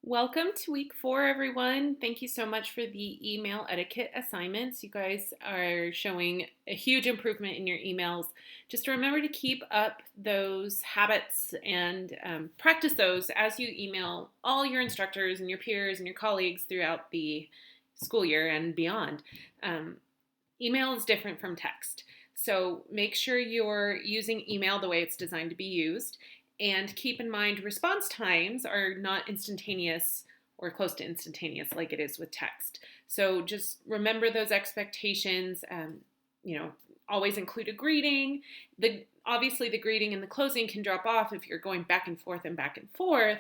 Welcome to week 4, everyone. Thank you so much for the email etiquette assignments. You guys are showing a huge improvement in your emails. Just remember to keep up those habits and practice those as you email all your instructors and your peers and your colleagues throughout the school year and beyond. Email is different from text. So make sure you're using email the way it's designed to be used. And keep in mind, response times are not instantaneous or close to instantaneous like it is with text. So just remember those expectations. Always include a greeting. Obviously, the greeting and the closing can drop off if you're going back and forth and back and forth.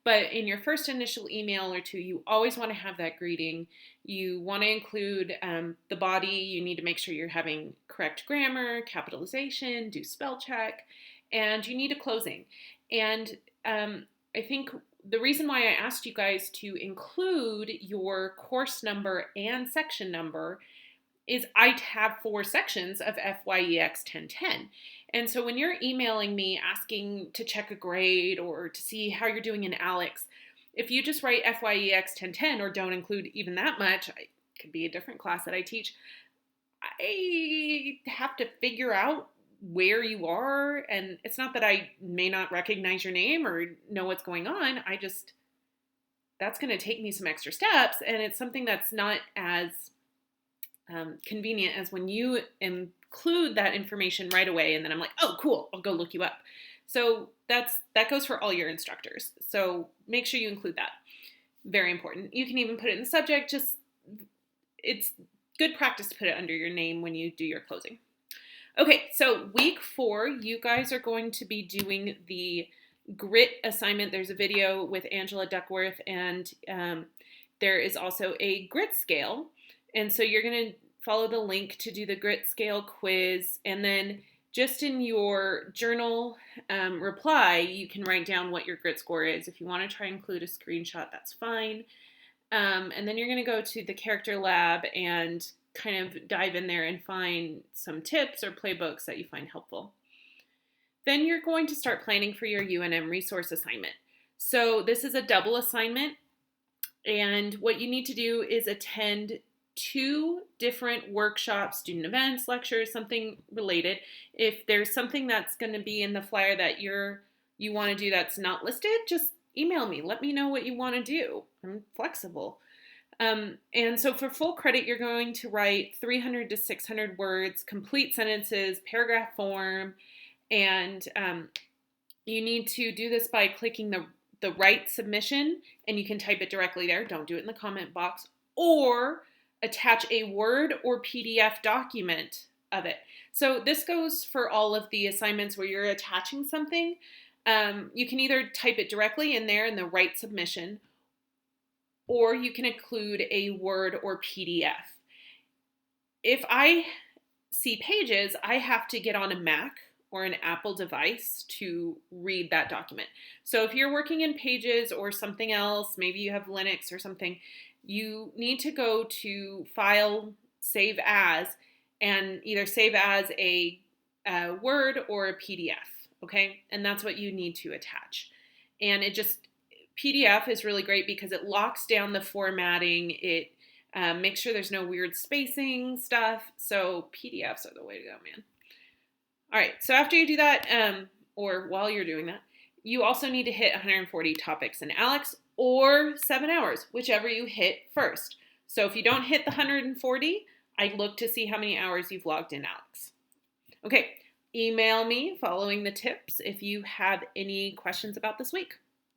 But in your first initial email or two, you always want to have that greeting. You want to include the body. You need to make sure you're having correct grammar, capitalization, do spell check, and you need a closing. And I think the reason why I asked you guys to include your course number and section number is I have 4 sections of FYEX 1010. And so when you're emailing me asking to check a grade or to see how you're doing in ALEX, if you just write FYEX 1010 or don't include even that much, it could be a different class that I teach, I have to figure out where you are. And it's not that I may not recognize your name or know what's going on. That's going to take me some extra steps. And it's something that's not as convenient as when you include that information right away. And then I'm like, oh, cool, I'll go look you up. So that goes for all your instructors. So make sure you include that. Very important. You can even put it in the subject. It's good practice to put it under your name when you do your closing. Okay, so week 4, you guys are going to be doing the grit assignment. There's a video with Angela Duckworth, and there is also a grit scale. And so you're going to follow the link to do the grit scale quiz, and then just in your journal reply, you can write down what your grit score is. If you want to try and include a screenshot, that's fine. And then you're going to go to the character lab and kind of dive in there and find some tips or playbooks that you find helpful. Then you're going to start planning for your UNM resource assignment. So this is a double assignment, and what you need to do is attend 2 different workshops, student events, lectures, something related. If there's something that's going to be in the flyer that you want to do that's not listed, just email me. Let me know what you want to do. I'm flexible. And so for full credit, you're going to write 300 to 600 words, complete sentences, paragraph form, and you need to do this by clicking the right submission, and you can type it directly there. Don't do it in the comment box, or attach a Word or PDF document of it. So this goes for all of the assignments where you're attaching something. You can either type it directly in there in the right submission, or you can include a Word or PDF. If I see Pages, I have to get on a Mac or an Apple device to read that document. So if you're working in Pages or something else, maybe you have Linux or something, you need to go to File, Save As, and either save as a Word or a PDF, okay? And that's what you need to attach. And PDF is really great because it locks down the formatting. It makes sure there's no weird spacing stuff. So PDFs are the way to go, man. All right, so after you do that, or while you're doing that, you also need to hit 140 topics in ALEX or 7 hours, whichever you hit first. So if you don't hit the 140, I look to see how many hours you've logged in ALEX. Okay, email me following the tips if you have any questions about this week.